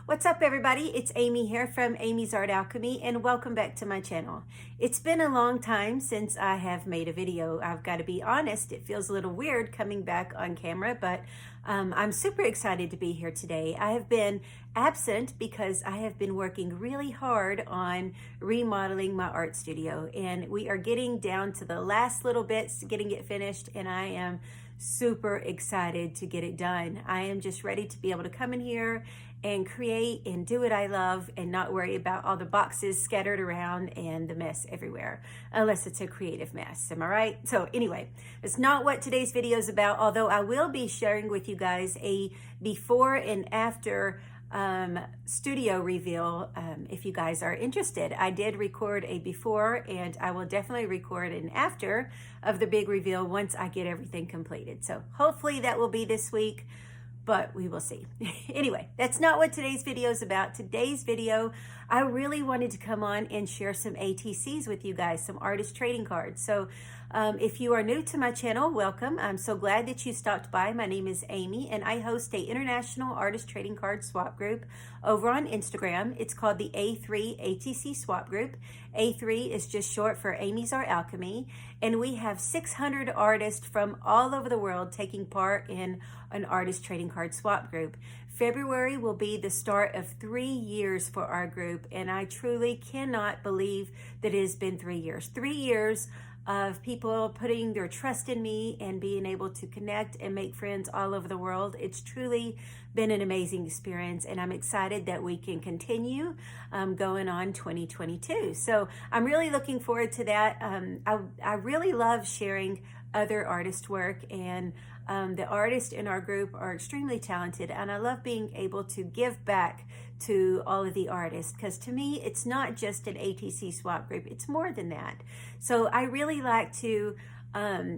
What's up, everybody? It's Amy here from Amy's Art Alchemy, and welcome back to my channel. It's been a long time since I have made a video. I've got to be honest, it feels a little weird coming back on camera, but I'm super excited to be here today. I have been absent because I have been working really hard on remodeling my art studio, and we are getting down to the last little bits, getting it finished, and I am super excited to get it done. I am just ready to be able to come in here and create and do what I love and not worry about all the boxes scattered around and the mess everywhere, unless it's a creative mess. Am I right? So anyway, it's not what today's video is about, although I will be sharing with you guys a before and after studio reveal if you guys are interested. I did record a before, and I will definitely record an after of the big reveal once I get everything completed. So hopefully that will be this week, but we will see. Anyway, that's not what today's video is about. Today's video, I really wanted to come on and share some ATCs with you guys, some artist trading cards. So if you are new to my channel, welcome. I'm so glad that you stopped by. My name is Amy, and I host a international artist trading card swap group over on Instagram. It's called the A3 ATC swap group. A3 is just short for Amy's Art Alchemy, and we have 600 artists from all over the world taking part in an artist trading card swap group. February will be the start of 3 years for our group, and I truly cannot believe that it has been 3 years. 3 years of people putting their trust in me and being able to connect and make friends all over the world. It's truly been an amazing experience, and I'm excited that we can continue going on 2022. So I'm really looking forward to that. I really love sharing other artist work, and the artists in our group are extremely talented, and I love being able to give back to all of the artists, because to me it's not just an ATC swap group, it's more than that. So I really like to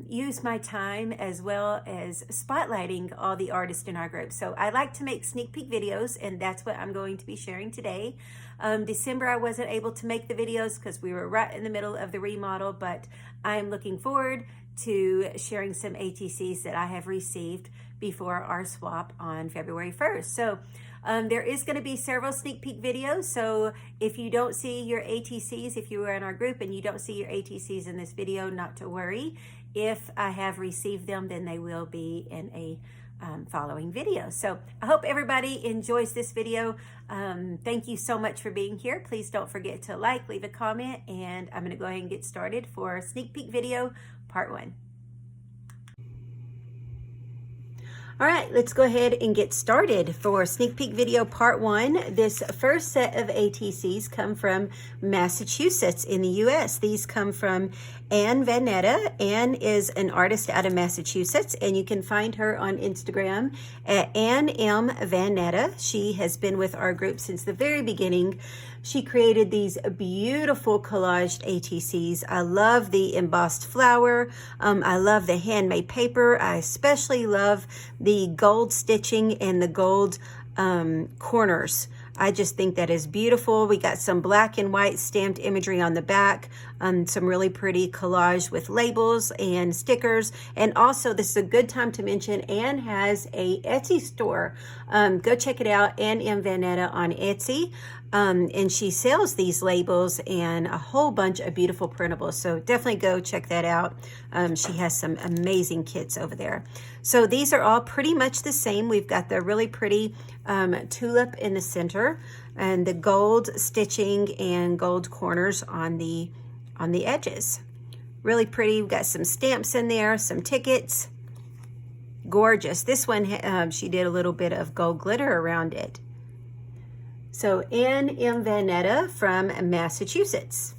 use my time as well as spotlighting all the artists in our group. So I like to make sneak peek videos, and that's what I'm going to be sharing today. December I wasn't able to make the videos because we were right in the middle of the remodel, but I am looking forward to sharing some ATCs that I have received before our swap on February 1st. So there is going to be several sneak peek videos. So if you don't see your ATCs, if you were in our group and you don't see your ATCs in this video, not to worry. If I have received them, then they will be in a following video. So I hope everybody enjoys this video. Thank you so much for being here. Please don't forget to like, leave a comment, and I'm going to go ahead and get started for sneak peek video part 1. All right, let's go ahead and get started for sneak peek video part 1. This first set of ATCs come from Massachusetts in the US. These come from Veneta. Anne is an artist out of Massachusetts, and you can find her on Instagram at Anne M. Veneta. She has been with our group since the very beginning. She created these beautiful collaged ATCs. I love the embossed flower. I love the handmade paper. I especially love the gold stitching and the gold corners. I just think that is beautiful. We got some black and white stamped imagery on the back, some really pretty collage with labels and stickers. And also, this is a good time to mention, Anne has a Etsy store. Go check it out, Anne M. Veneta on Etsy. And she sells these labels and a whole bunch of beautiful printables. So definitely go check that out. She has some amazing kits over there. So these are all pretty much the same. We've got the really pretty tulip in the center and the gold stitching and gold corners on the edges. Really pretty. We've got some stamps in there, some tickets. Gorgeous. This one, she did a little bit of gold glitter around it. So Anne M. Veneta from Massachusetts.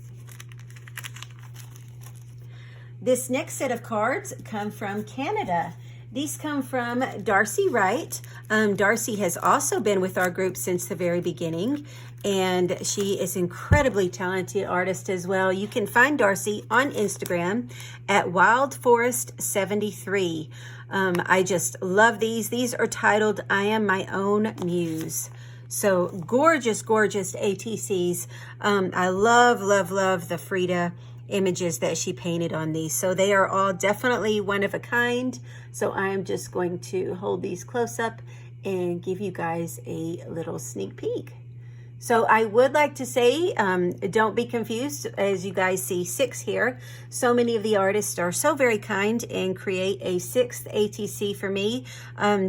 This next set of cards come from Canada. These come from Darcy Wright. Darcy has also been with our group since the very beginning, and she is an incredibly talented artist as well. You can find Darcy on Instagram at wildforest73. I just love these. These are titled, I Am My Own Muse. So gorgeous, gorgeous ATCs. I love, love, love the Frida images that she painted on these. So they are all definitely one of a kind. So I'm just going to hold these close up and give you guys a little sneak peek. So I would like to say, don't be confused as you guys see 6 here. So many of the artists are so very kind and create a 6th ATC for me,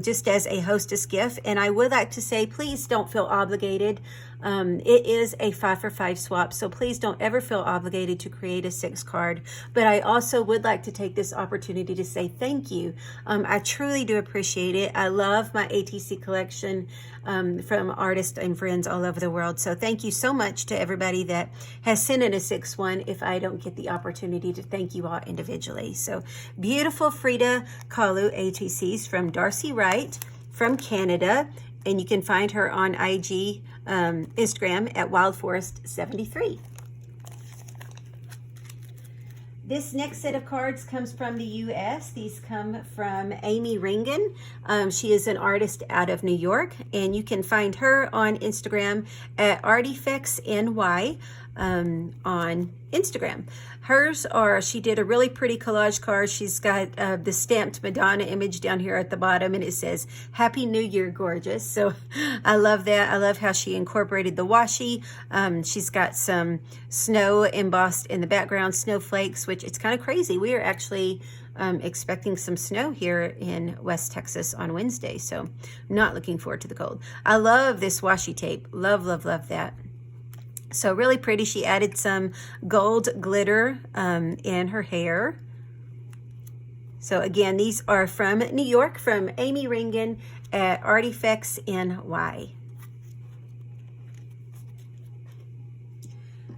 just as a hostess gift. And I would like to say, please don't feel obligated. It is a 5 for 5 swap, so please don't ever feel obligated to create a 6 card. But I also would like to take this opportunity to say thank you. I truly do appreciate it. I love my ATC collection from artists and friends all over the world. So thank you so much to everybody that has sent in a 6-1 if I don't get the opportunity to thank you all individually. So beautiful Frida Kahlo ATCs from Darcy Wright from Canada. And you can find her on IG, Instagram at wildforest73. This next set of cards comes from the US. These come from Amy Rengan. She is an artist out of New York, and you can find her on Instagram at artifactsny on Instagram. Hers are, she did a really pretty collage card. She's got the stamped Madonna image down here at the bottom, and it says, Happy New Year, gorgeous. So I love that. I love how she incorporated the washi. She's got some snow embossed in the background, snowflakes, which it's kind of crazy. We are actually expecting some snow here in West Texas on Wednesday, so I'm not looking forward to the cold. I love this washi tape. Love, love, love that. So really pretty. She added some gold glitter in her hair. So again, these are from New York, from Amy Rengan at Artifacts NY.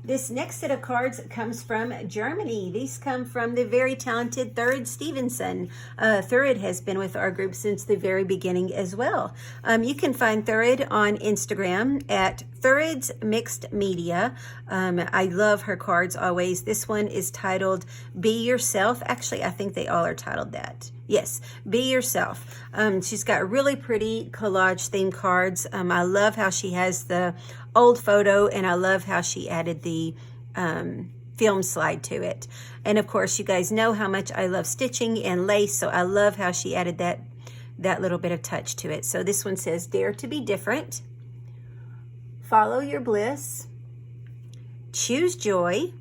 This next set of cards comes from Germany. These come from the very talented Third Stephenson. Third has been with our group since the very beginning as well. You can find Third on Instagram at Thirds Mixed Media. I love her cards always. This one is titled Be Yourself. Actually, I think they all are titled that. Yes, Be Yourself. She's got really pretty collage themed cards. I love how she has the old photo, and I love how she added the film slide to it. And of course, you guys know how much I love stitching and lace, so I love how she added that little bit of touch to it. So this one says, Dare to be different, follow your bliss, choose joy,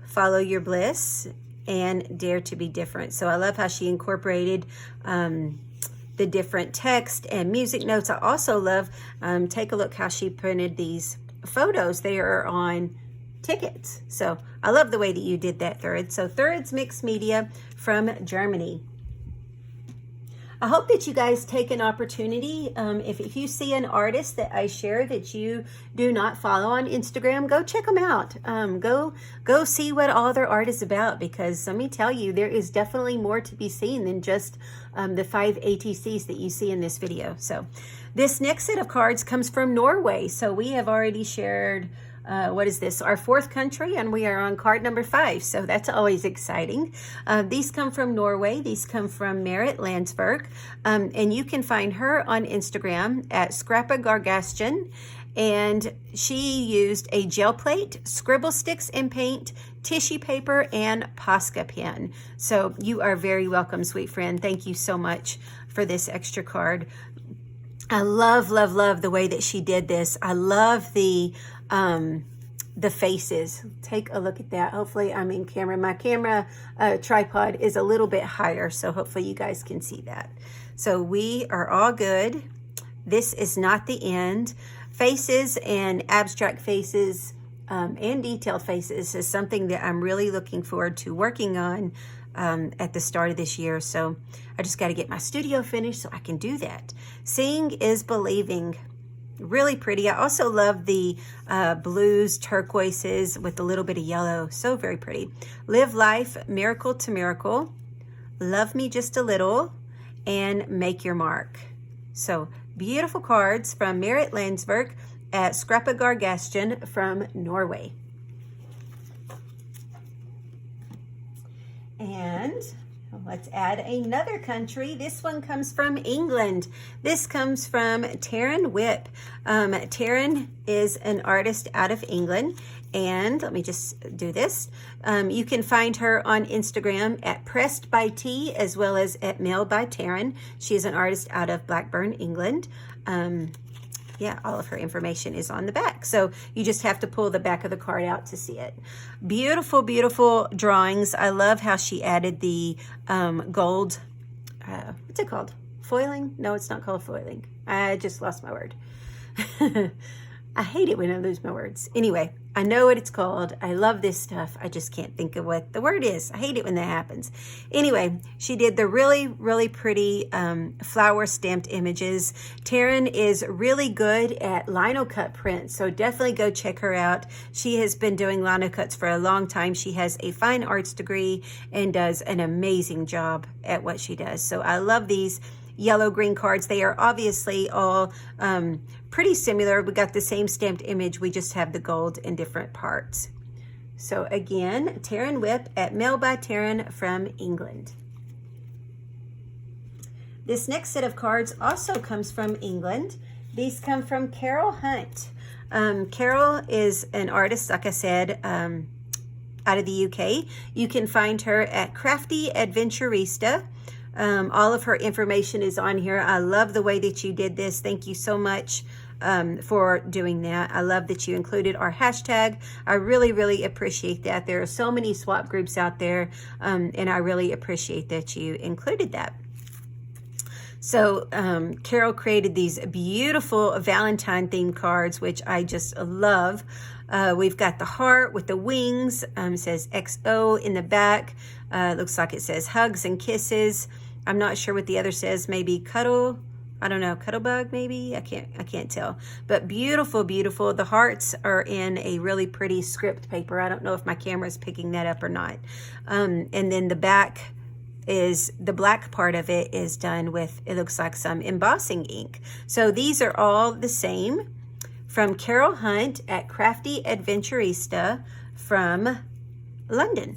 follow your bliss, and dare to be different. So I love how she incorporated the different text and music notes. I also love, take a look how she printed these photos. They are on tickets. So I love the way that you did that, Third. So Third's Mixed Media from Germany. I hope that you guys take an opportunity. If you see an artist that I share that you do not follow on Instagram, go check them out. Go see what all their art is about, because let me tell you, there is definitely more to be seen than just the 5 ATCs that you see in this video. So this next set of cards comes from Norway. So we have already shared what is this? Our 4th country, and we are on card number 5. So that's always exciting. These come from Norway. These come from Landsberg. And you can find her on Instagram at Scrappa Gargastion. And she used a gel plate, scribble sticks and paint, tissue paper, and Posca pen. So you are very welcome, sweet friend. Thank you so much for this extra card. I love, love, love the way that she did this. I love the faces. Take a look at that. Hopefully I'm in camera. My camera tripod is a little bit higher, so hopefully you guys can see that. So we are all good. This is not the end. Faces and abstract faces and detailed faces is something that I'm really looking forward to working on at the start of this year. So I just got to get my studio finished so I can do that. Seeing is believing. Really pretty. I also love the blues, turquoises with a little bit of yellow. So very pretty. Live life, miracle to miracle. Love me just a little, and make your mark. So beautiful cards from Marit Landsberg at Scrappa Gargastion from Norway. And let's add another country. This one comes from England. This comes from Taryn Whip. Taryn is an artist out of England, And let me just do this. You can find her on Instagram at Pressed by T, as well as at Mail by Taryn. She is an artist out of Blackburn, England. Yeah, all of her information is on the back. So you just have to pull the back of the card out to see it. Beautiful, beautiful drawings. I love how she added the gold, what's it called? Foiling? No, it's not called foiling. I just lost my word. I hate it when I lose my words. Anyway, I know what it's called. I love this stuff. I just can't think of what the word is. I hate it when that happens. Anyway, she did the really, really pretty flower stamped images. Taryn is really good at lino cut prints, so definitely go check her out. She has been doing lino cuts for a long time. She has a fine arts degree and does an amazing job at what she does. So I love these yellow green cards. They are obviously all pretty similar. We got the same stamped image, we just have the gold in different parts. So again, Taryn Whip at Mail by Taryn from England. This next set of cards also comes from England. These come from Carol Hunt. Carol is an artist, like I said, out of the UK. You can find her at Crafty Adventurista. All of her information is on here. I love the way that you did this. Thank you so much for doing that. I love that you included our hashtag. I really, really appreciate that. There are so many swap groups out there, and I really appreciate that you included that. So Carol created these beautiful Valentine themed cards, which I just love. We've got the heart with the wings. It says XO in the back. Looks like it says hugs and kisses. I'm not sure what the other says. Maybe cuddle. I don't know, Cuttlebug maybe? I can't tell. But beautiful, beautiful. The hearts are in a really pretty script paper. I don't know if my camera is picking that up or not. And then the back is, the black part of it is done with, it looks like some embossing ink. So these are all the same from Carol Hunt at Crafty Adventurista from London.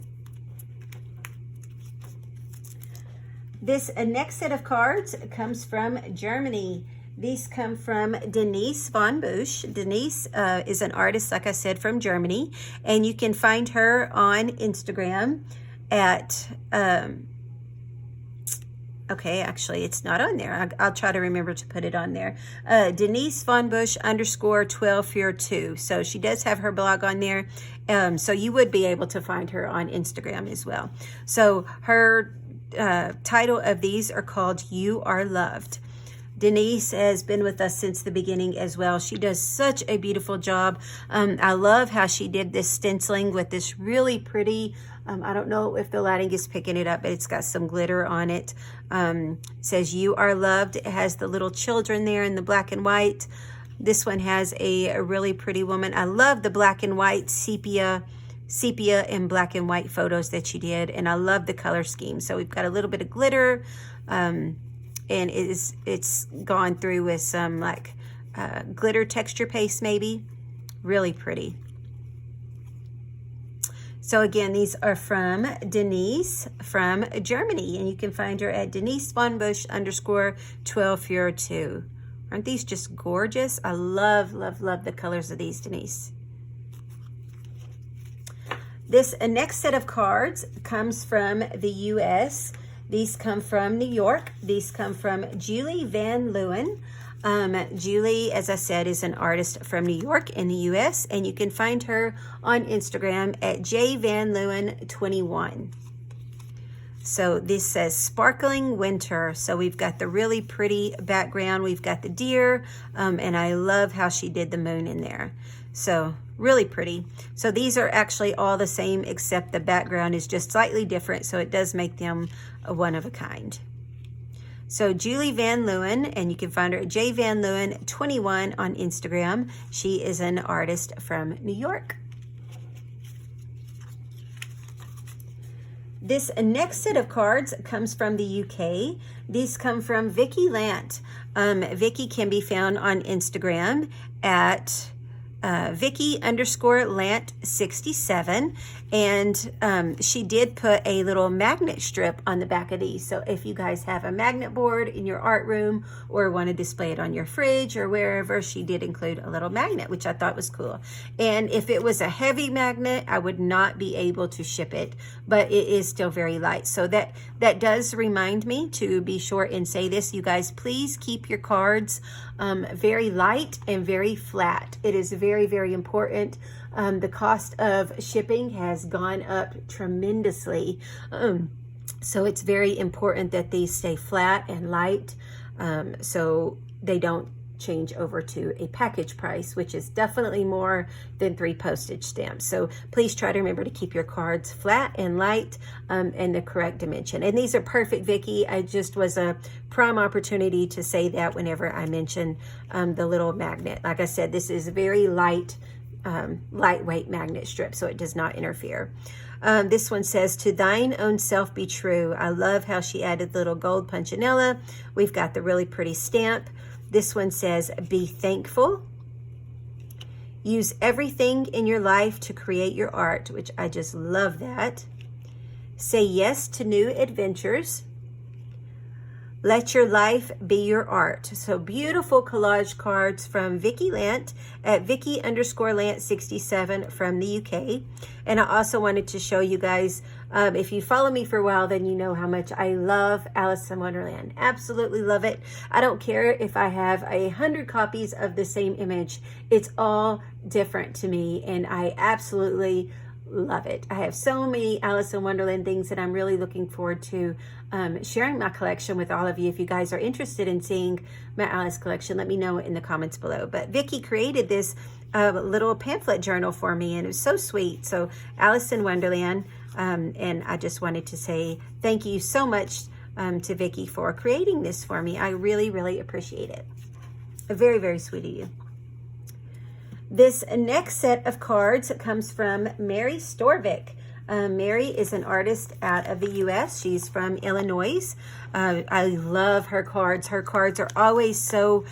This next set of cards comes from Germany. These come from Denise Von Bouche. Denise is an artist, like I said, from Germany, and you can find her on Instagram at, okay, actually it's not on there. I'll try to remember to put it on there. Denise Von Bouche _1242. So she does have her blog on there. So you would be able to find her on Instagram as well. So her title of these are called You Are Loved. Denise has been with us since the beginning as well. She does such a beautiful job. I love how she did this stenciling with this really pretty, I don't know if the lighting is picking it up, but it's got some glitter on it. It says You Are Loved. It has the little children there in the black and white. This one has a really pretty woman. I love the black and white sepia and black and white photos that you did, and I love the color scheme. So we've got a little bit of glitter, and it's gone through with some like glitter texture paste maybe. Really pretty. So again, these are from Denise from Germany, and you can find her at Denise Von Bouche _1242. Aren't these just gorgeous? I love, love, love the colors of these, Denise. This next set of cards comes from the U.S. These come from New York. These come from Julie Van Luen. Julie, as I said, is an artist from New York in the U.S., and you can find her on Instagram at jvanluen21. So this says Sparkling Winter. So we've got the really pretty background. We've got the deer, and I love how she did the moon in there. So really pretty. So these are actually all the same, except the background is just slightly different, so it does make them a one of a kind. So Julie Van Luen, and you can find her at jvanluen21 on Instagram. She is an artist from New York. This next set of cards comes from the UK. These come from Vicki Land. Vicki can be found on Instagram at Vicki_Land 67, and she did put a little magnet strip on the back of these. So if you guys have a magnet board in your art room or want to display it on your fridge or wherever, she did include a little magnet, which I thought was cool. And if it was a heavy magnet, I would not be able to ship it, but it is still very light. So that does remind me to be sure and say this, you guys, please keep your cards very light and very flat. It is very, very important. The cost of shipping has gone up tremendously. So it's very important that these stay flat and light, so they don't change over to a package price, which is definitely more than 3 postage stamps. So please try to remember to keep your cards flat and light, and the correct dimension. And these are perfect, Vicki. I just was a prime opportunity to say that whenever I mention the little magnet. Like I said, this is very light, lightweight magnet strip, so it does not interfere. This one says, to thine own self be true. I love how she added the little gold punchinella. We've got the really pretty stamp. This one says, be thankful. Use everything in your life to create your art, which I just love that. Say yes to new adventures. Let your life be your art. So beautiful collage cards from Vicki Land at Vicki_Land 67 from the UK. And I also wanted to show you guys, if you follow me for a while, then you know how much I love Alice in Wonderland. Absolutely love it. I don't care if I have 100 copies of the same image. It's all different to me, and I absolutely love it. I have so many Alice in Wonderland things that I'm really looking forward to sharing my collection with all of you. If you guys are interested in seeing my Alice collection, let me know in the comments below. But Vicki created this little pamphlet journal for me, and it was so sweet. So Alice in Wonderland, and I just wanted to say thank you so much to Vicki for creating this for me. I really, really appreciate it. Very, very sweet of you. This next set of cards comes from Mary Storvick. Mary is an artist out of the U.S. She's from Illinois. I love her cards. Her cards are always so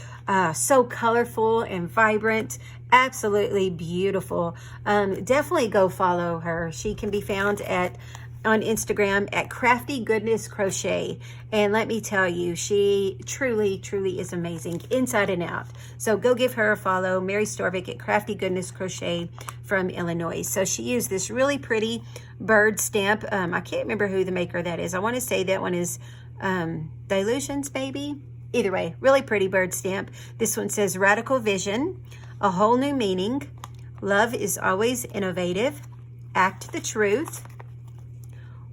colorful and vibrant. Absolutely beautiful. Definitely go follow her. She can be found on Instagram at Crafty Goodness Crochet. And let me tell you, she truly, truly is amazing inside and out. So go give her a follow, Mary Storvick at Crafty Goodness Crochet from Illinois. So she used this really pretty bird stamp. I can't remember who the maker that is. I want to say that one is Dilutions, maybe? Either way, really pretty bird stamp. This one says, Radical Vision, a whole new meaning. Love is always innovative. Act the truth.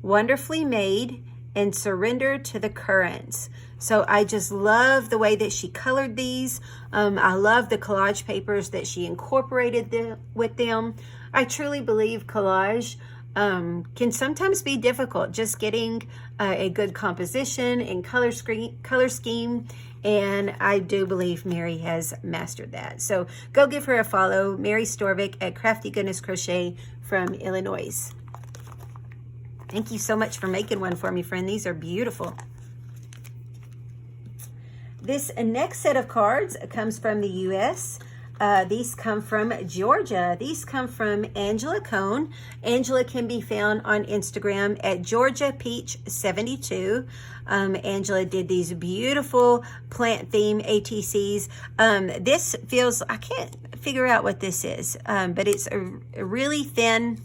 Wonderfully made, and surrender to the currents. So I just love the way that she colored these. I love the collage papers that she incorporated with them. I truly believe collage can sometimes be difficult, just getting a good composition and color scheme. And I do believe Mary has mastered that. So go give her a follow, Mary Storvick at Crafty Goodness Crochet from Illinois. Thank you so much for making one for me, friend. These are beautiful. This next set of cards comes from the U.S. These come from Georgia. These come from Angela Cohn. Angela can be found on Instagram at GeorgiaPeach72. Angela did these beautiful plant theme ATCs. This feels, I can't figure out what this is, but it's a really thin,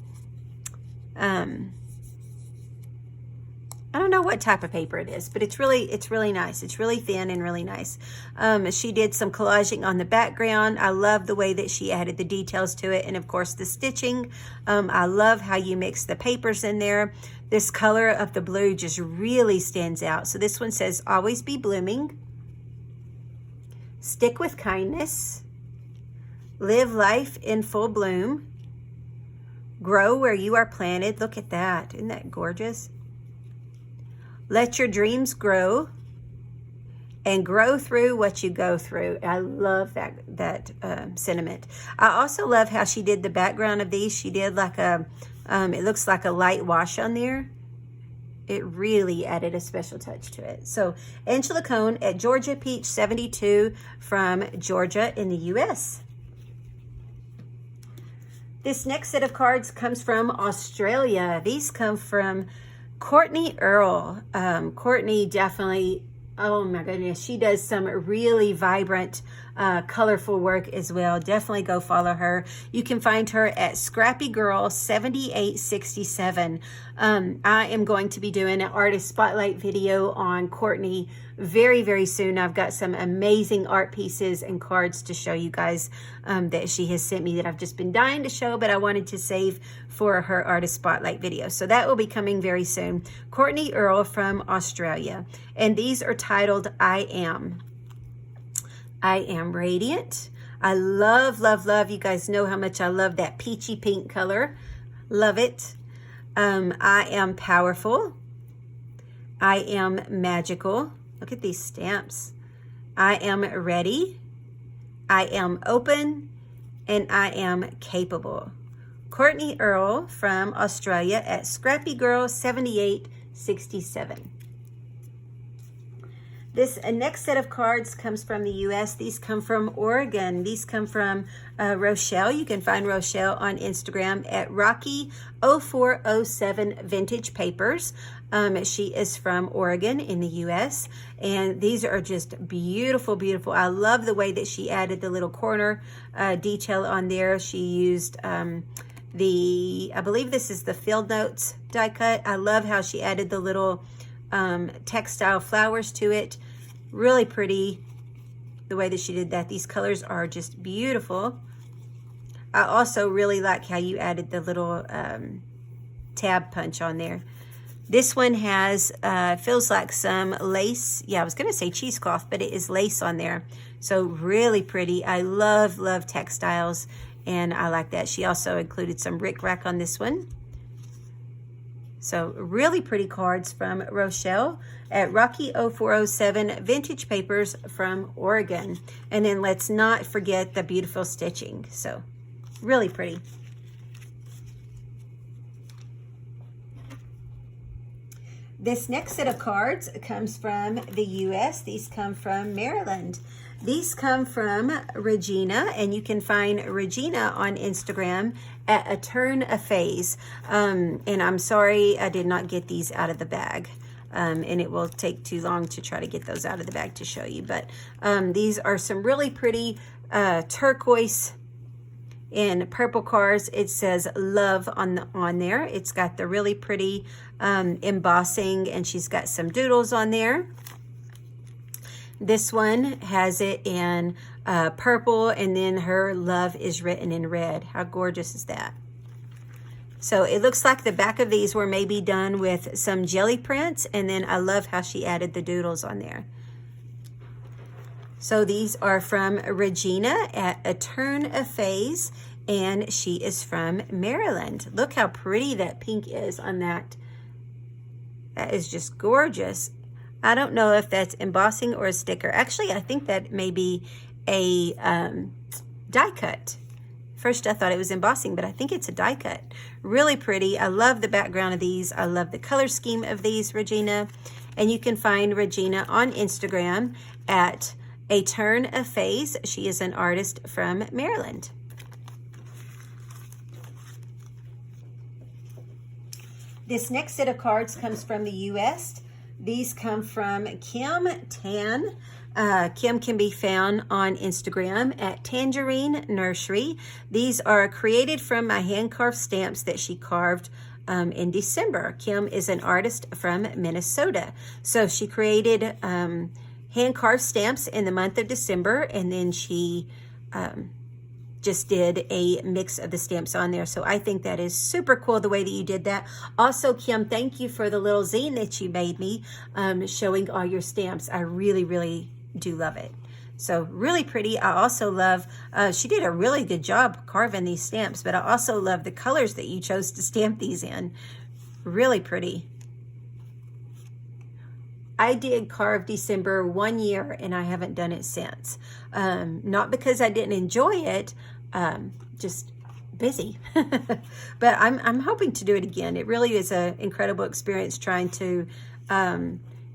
I don't know what type of paper it is, but it's really nice. It's really thin and really nice. She did some collaging on the background. I love the way that she added the details to it, and of course the stitching. I love how you mix the papers in there. This color of the blue just really stands out. So this one says, always be blooming. Stick with kindness. Live life in full bloom. Grow where you are planted. Look at that. Isn't that gorgeous? Let your dreams grow, and grow through what you go through. I love that sentiment. I also love how she did the background of these. She did like a, it looks like a light wash on there. It really added a special touch to it. So Angela Cohn at Georgia Peach 72 from Georgia in the U.S. This next set of cards comes from Australia. These come from Courtney Earl. Courtney definitely, oh my goodness, she does some really vibrant, colorful work as well. Definitely go follow her. You can find her at Scrappy Girl 7867. I am going to be doing an artist spotlight video on Courtney very, very soon. I've got some amazing art pieces and cards to show you guys that she has sent me that I've just been dying to show, but I wanted to save for her artist spotlight video. So that will be coming very soon. Courtney Earl from Australia. And these are titled I Am. I am radiant. I love, love, love. You guys know how much I love that peachy pink color. Love it. I am powerful. I am magical. Look at these stamps. I am ready. I am open. And I am capable. Courtney Earl from Australia at Scrappy Girl 7867. This next set of cards comes from the U.S. These come from Oregon. These come from Rochelle. You can find Rochelle on Instagram at Rocky0407 Vintage Papers. She is from Oregon in the U.S. And these are just beautiful, beautiful. I love the way that she added the little corner detail on there. She used I believe this is the Field Notes die cut. I love how she added the little textile flowers to it. Really pretty the way that she did that. These colors are just beautiful. I also really like how you added the little tab punch on there. This one has feels like some lace. Yeah, I was gonna say cheesecloth, but it is lace on there. So really pretty. I love, love textiles, and I like that. She also included some rickrack on this one. So really pretty cards from Rochelle at Rocky0407 Vintage Papers from Oregon. And then let's not forget the beautiful stitching. So really pretty. This next set of cards comes from the U.S. These come from Maryland. These come from Regina, and you can find Regina on Instagram at A Turn a Phase. And I'm sorry I did not get these out of the bag. And it will take too long to try to get those out of the bag to show you. But these are some really pretty turquoise and purple cards. It says love on there. It's got the really pretty embossing, and she's got some doodles on there. This one has it in purple, and then her love is written in red. How gorgeous is that? So it looks like the back of these were maybe done with some jelly prints, and then I love how she added the doodles on there. So these are from Regina at A Turn a Phase, and she is from Maryland. Look how pretty that pink is on that. That is just gorgeous. I don't know if that's embossing or a sticker. Actually, I think that may be a die cut. First, I thought it was embossing, but I think it's a die cut. Really pretty. I love the background of these. I love the color scheme of these, Regina. And you can find Regina on Instagram at A Turn a Phase. She is an artist from Maryland. This next set of cards comes from the U.S. These come from Kim Tan. Kim can be found on Instagram at Tangerine Nursery. These are created from my hand-carved stamps that she carved in December. Kim is an artist from Minnesota. So she created hand-carved stamps in the month of December, and then she just did a mix of the stamps on there. So I think that is super cool the way that you did that. Also, Kim, thank you for the little zine that you made me showing all your stamps. I really, really do love it. So really pretty. I also love, she did a really good job carving these stamps, but I also love the colors that you chose to stamp these in. Really pretty. I did carve December 1 year, and I haven't done it since. Not because I didn't enjoy it, just busy. But I'm hoping to do it again. It really is an incredible experience trying to,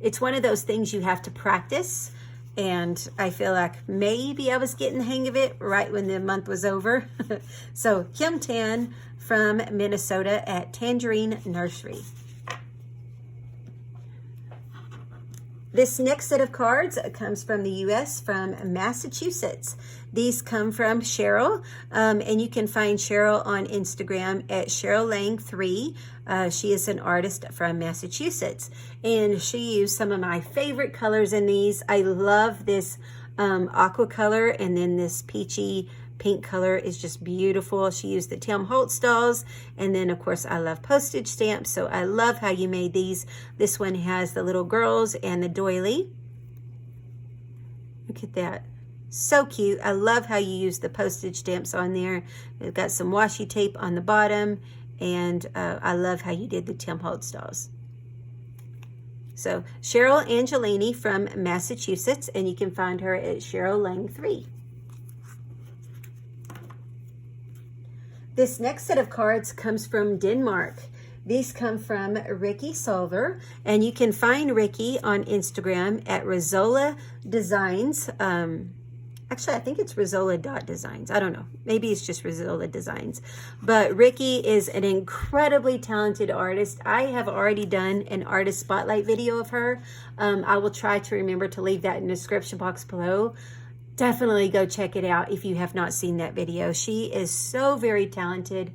it's one of those things you have to practice and I feel like maybe I was getting the hang of it right when the month was over. So Kim Tan from Minnesota at Tangerine Nursery. This next set of cards comes from the U.S., from Massachusetts. These come from Cheryl, and you can find Cheryl on Instagram at Cheryl Lang 3. She is an artist from Massachusetts, and she used some of my favorite colors in these. I love this aqua color, and then this peachy pink color is just beautiful. She used the Tim Holtz dolls, and then of course I love postage stamps, so I love how you made these. This one has the little girls and the doily. Look at that, so cute. I love how you use the postage stamps on there. They've got some washi tape on the bottom, and I love how you did the Tim Holtz dolls. So Cheryl Angelini from Massachusetts, and you can find her at Cheryl Lang 3. This next set of cards comes from Denmark. These come from Ricky Solver, and you can find Ricky on Instagram at Rizola Designs. Actually, I think it's Rizola.designs. I don't know. Maybe it's just Rizola Designs. But Ricky is an incredibly talented artist. I have already done an artist spotlight video of her. I will try to remember to leave that in the description box below. Definitely go check it out if you have not seen that video. She is so very talented,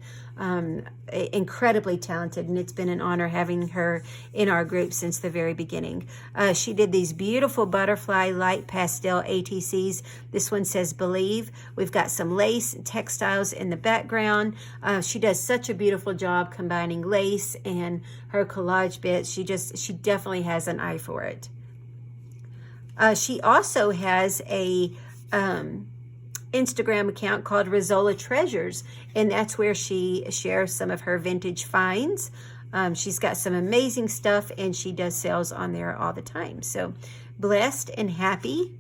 incredibly talented, and it's been an honor having her in our group since the very beginning. She did these beautiful butterfly light pastel ATCs. This one says Believe. We've got some lace and textiles in the background. She does such a beautiful job combining lace and her collage bits. She definitely has an eye for it. She also has a Instagram account called Rizola Treasures, and that's where she shares some of her vintage finds. She's got some amazing stuff, and she does sales on there all the time. So Blessed and Happy,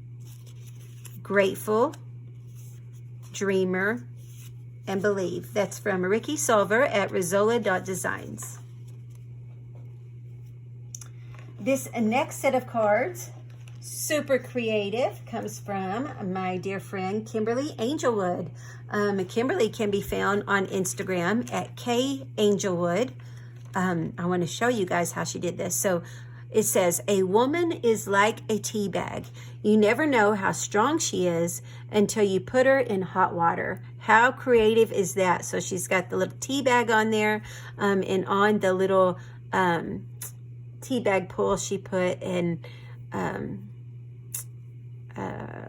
Grateful, Dreamer, and Believe. That's from Ricky Solver at Rizola.designs. This next set of cards, super creative, comes from my dear friend Kimberly Angelwood. Kimberly can be found on Instagram at Angelwood. I want to show you guys how she did this. So it says, a woman is like a tea bag. You never know how strong she is until you put her in hot water. How creative is that? So she's got the little tea bag on there, and on the little tea bag pull she put in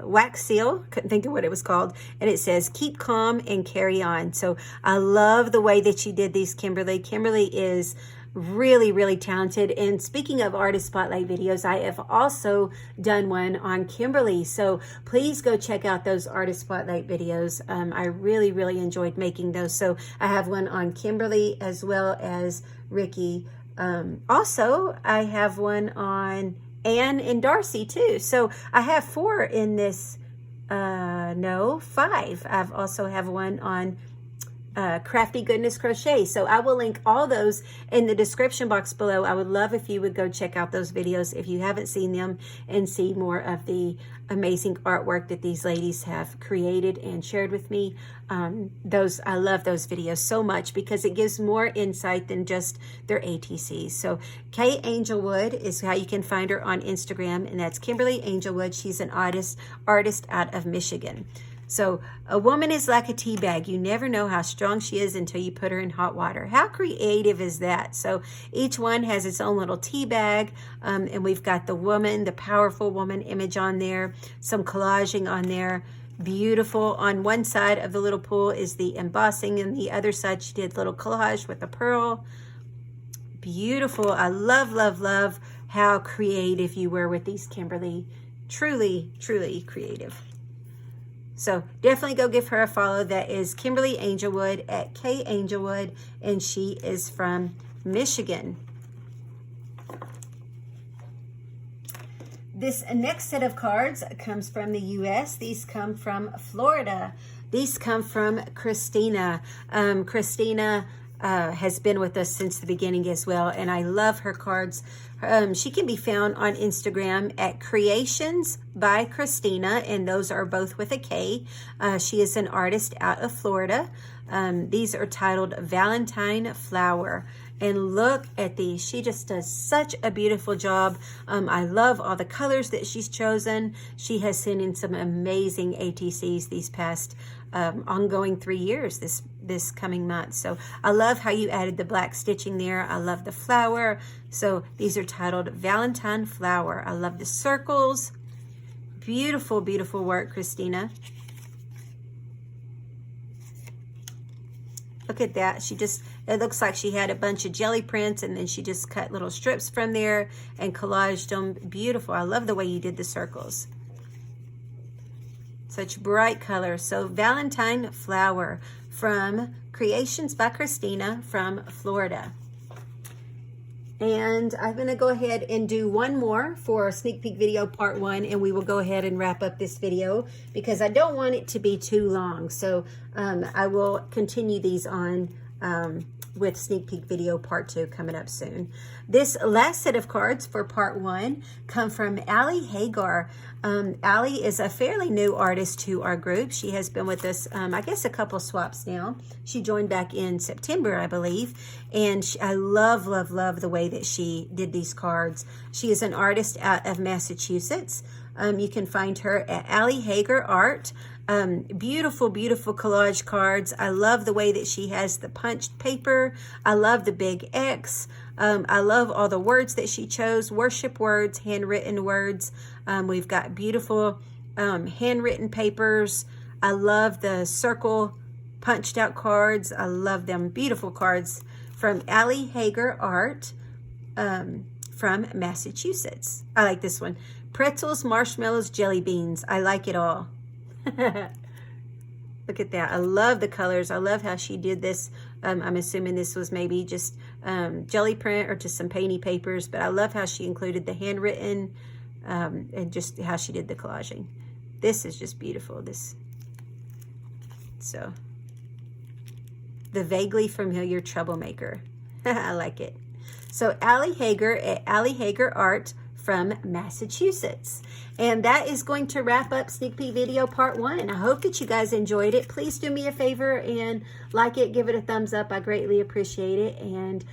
wax seal, couldn't think of what it was called, and it says keep calm and carry on. So I love the way that you did these, Kimberly. Kimberly is really talented. And speaking of artist spotlight videos, I have also done one on Kimberly, so please go check out those artist spotlight videos. I really enjoyed making those. So I have one on Kimberly as well as Ricky. Also I have one on Anne and Darcy too. So I have 4 in this, no, 5. I've also have one on Crafty Goodness Crochet. So I will link all those in the description box below. I would love if you would go check out those videos if you haven't seen them and see more of the amazing artwork that these ladies have created and shared with me. I love those videos so much because it gives more insight than just their ATCs. So Kay Angelwood is how you can find her on Instagram, and that's Kimberly Angelwood. She's an artist out of Michigan. So a woman is like a tea bag. You never know how strong she is until you put her in hot water. How creative is that? So each one has its own little tea bag, and we've got the woman, the powerful woman image on there, some collaging on there. Beautiful. On one side of the little pool is the embossing, and the other side she did little collage with a pearl. Beautiful. I love how creative you were with these, Kimberly. Truly creative. So definitely go give her a follow. That is Kimberly Angelwood at Kay Angelwood, and she is from Michigan. This next set of cards comes from the U.S. These come from Florida. These come from Christina. Christina has been with us since the beginning as well, and I love her cards. She can be found on Instagram at Creations by Christina, and those are both with a K. She is an artist out of Florida. These are titled Valentine Flower. And look at these. She just does such a beautiful job. I love all the colors that she's chosen. She has sent in some amazing ATCs these past ongoing 3 years this coming month. So I love how you added the black stitching there. I love the flower. So these are titled Valentine Flower. I love the circles. Beautiful, beautiful work, Christina. Look at that. It looks like she had a bunch of jelly prints and then she just cut little strips from there and collaged them. Beautiful. I love the way you did the circles. Such bright colors. So Valentine Flower from Creations by Christina from Florida. And I'm going to go ahead and do one more for sneak peek video part 1, and we will go ahead and wrap up this video because I don't want it to be too long. So I will continue these on with sneak peek video part 2 coming up soon. This last set of cards for part 1 come from Hagar. Allie is a fairly new artist to our group. She has been with us, I guess, a couple swaps now. She joined back in September, I believe, and I love, love, love the way that she did these cards. She is an artist out of Massachusetts. You can find her at Hagar Art. Beautiful, beautiful collage cards. I love the way that she has the punched paper. I love the big X. I love all the words that she chose, worship words, handwritten words. We've got beautiful handwritten papers. I love the circle punched out cards. I love them. Beautiful cards from Hagar Art from Massachusetts. I like this one. Pretzels, marshmallows, jelly beans. I like it all. Look at that. I love the colors. I love how she did this. I'm assuming this was maybe just jelly print or just some painty papers, but I love how she included the handwritten and just how she did the collaging. This is just beautiful. So the vaguely familiar troublemaker. I like it. So Hagar at Hagar Art from Massachusetts. And that is going to wrap up sneak peek video part 1. I hope that you guys enjoyed it. Please do me a favor and like it, give it a thumbs up. I greatly appreciate it. And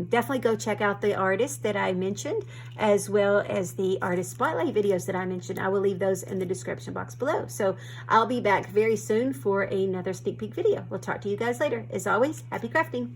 definitely go check out the artists that I mentioned, as well as the artist spotlight videos that I mentioned. I will leave those in the description box below. So I'll be back very soon for another sneak peek video. We'll talk to you guys later. As always, happy crafting.